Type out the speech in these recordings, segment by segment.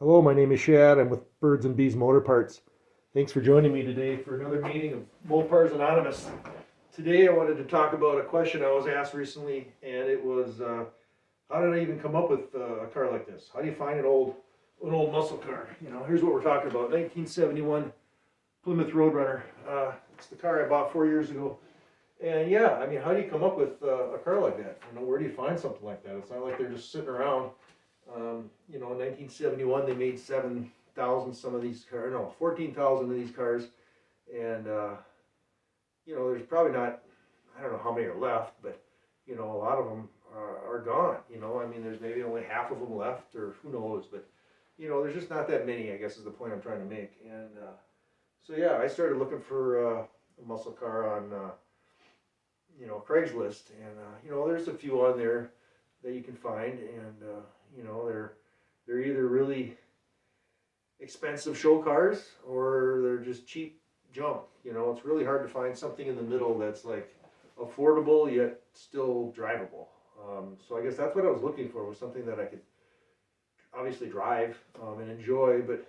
Hello, my name is Shad. I'm with Birds and Bees Motor Parts. Thanks for joining me today for another meeting of MoPars Anonymous. Today I wanted to talk about a question I was asked recently, and it was, how did I even come up with a car like this? How do you find an old muscle car? Here's what we're talking about: 1971 Plymouth Road Runner. It's the car I bought 4 years ago. And yeah, I mean, how do you come up with a car like that? Where do you find something like that? It's not like they're just sitting around. In 1971, they made 7,000 some of these cars, no, 14,000 of these cars, and there's probably not, I don't know how many are left, but a lot of them are gone. I mean, there's maybe only half of them left, or who knows, but there's just not that many, I guess, is the point I'm trying to make. And so yeah, I started looking for a muscle car on Craigslist, and there's a few on there that you can find, and they're either really expensive show cars or they're just cheap junk. It's really hard to find something in the middle that's like affordable yet still drivable. So I guess that's what I was looking for, was something that I could obviously drive and enjoy, but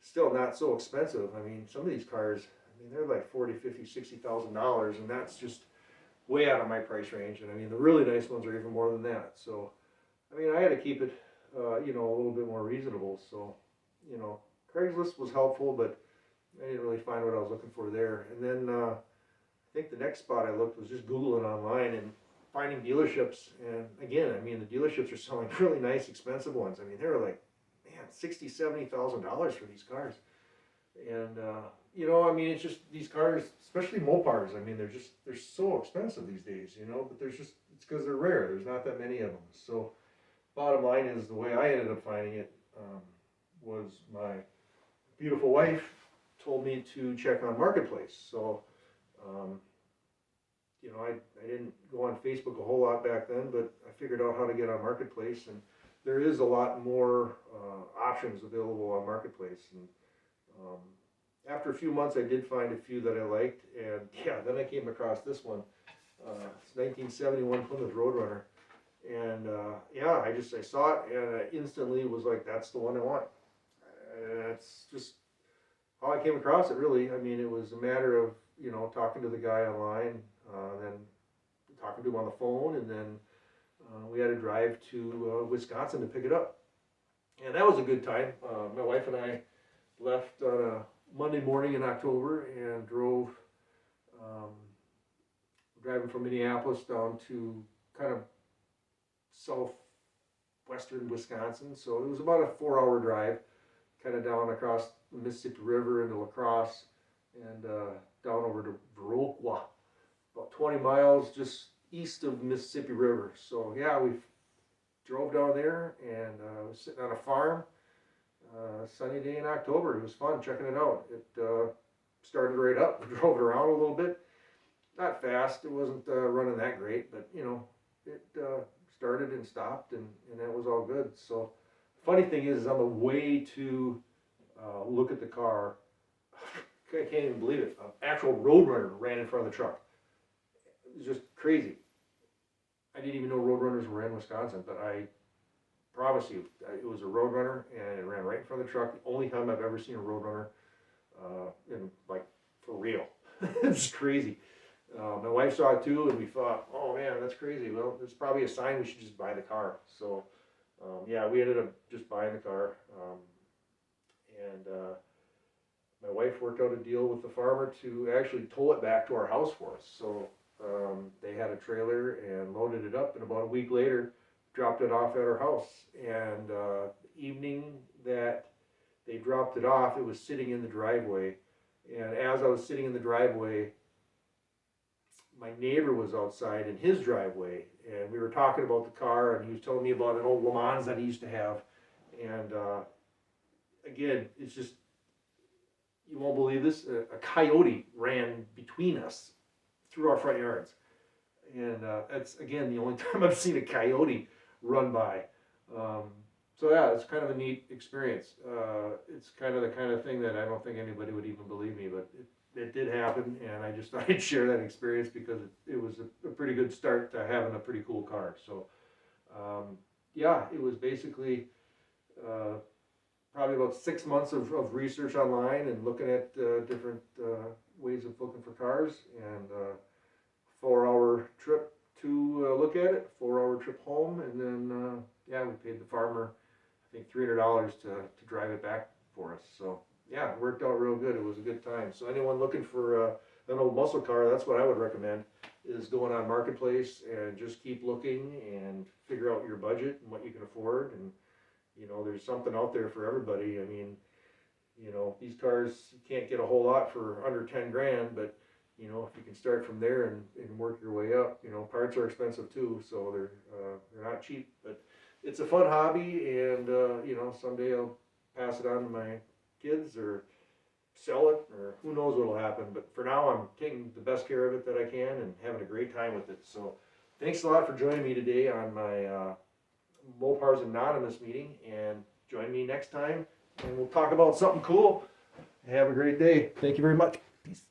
still not so expensive. I mean, some of these cars, I mean, they're like 40, 50, $60,000, and that's just way out of my price range. And I mean, the really nice ones are even more than that. So, I mean, I had to keep it, a little bit more reasonable. So, Craigslist was helpful, but I didn't really find what I was looking for there. And then I think the next spot I looked was just Googling online and finding dealerships. And again, I mean, the dealerships are selling really nice, expensive ones. I mean, they were like, man, $60,000, $70,000 for these cars. And I mean, it's just these cars, especially Mopars. I mean, they're so expensive these days. But it's because they're rare. There's not that many of them. So, bottom line is, the way I ended up finding it was my beautiful wife told me to check on Marketplace. So, um, I didn't go on Facebook a whole lot back then, but I figured out how to get on Marketplace, and there is a lot more options available on Marketplace. And um, after a few months, I did find a few that I liked, and yeah, then I came across this one. It's 1971 Plymouth Road Runner, and yeah, I saw it, and I instantly was like, that's the one I want. That's just how I came across it, really. I mean, it was a matter of talking to the guy online, then talking to him on the phone, and then we had to drive to Wisconsin to pick it up, and that was a good time. My wife and I left on a Monday morning in October and drove, um, driving from Minneapolis down to kind of southwestern Wisconsin. So it was about a 4 hour drive, kind of down across the Mississippi River into La Crosse, and down over to Viroqua, about 20 miles just east of the Mississippi River. So yeah, we drove down there, and was sitting on a farm. Sunny day in October. It was fun checking it out. It started right up. We drove it around a little bit. Not fast. It wasn't running that great, but it started and stopped, and that was all good. So, funny thing is, on the way to look at the car, I can't even believe it. An actual Roadrunner ran in front of the truck. It was just crazy. I didn't even know Roadrunners were in Wisconsin, but I promise you, it was a Roadrunner, and it ran right in front of the truck. The only time I've ever seen a Roadrunner, in like, for real. It's crazy. My wife saw it too, and we thought, oh man, that's crazy. Well, there's probably a sign we should just buy the car. So, yeah, we ended up just buying the car, and my wife worked out a deal with the farmer to actually tow it back to our house for us. So they had a trailer and loaded it up, and about a week later, dropped it off at our house. And the evening that they dropped it off, it was sitting in the driveway. And as I was sitting in the driveway, my neighbor was outside in his driveway, and we were talking about the car, and he was telling me about an old Le Mans that he used to have. And again, it's just, you won't believe this, a coyote ran between us through our front yards. And that's, again, the only time I've seen a coyote run by. Um, so yeah, it's kind of a neat experience. It's kind of the kind of thing that I don't think anybody would even believe me, but it did happen, and I just thought I'd share that experience because it was a pretty good start to having a pretty cool car. So yeah, it was basically probably about 6 months of research online and looking at different ways of looking for cars, and 4-hour trip to look at it, 4-hour trip home, and then yeah, we paid the farmer I think $300 to drive it back for us. So yeah, it worked out real good. It was a good time. So anyone looking for an old muscle car, that's what I would recommend, is going on Marketplace and just keep looking and figure out your budget and what you can afford. And you know, there's something out there for everybody. I mean, you know, these cars, you can't get a whole lot for under 10 grand, but you know, if you can start from there and work your way up, you know, parts are expensive too, so they're not cheap, but it's a fun hobby, and you know, someday I'll pass it on to my kids or sell it, or who knows what'll happen. But for now, I'm taking the best care of it that I can and having a great time with it. So thanks a lot for joining me today on my MoPars Anonymous meeting, and join me next time and we'll talk about something cool. Have a great day. Thank you very much. Peace.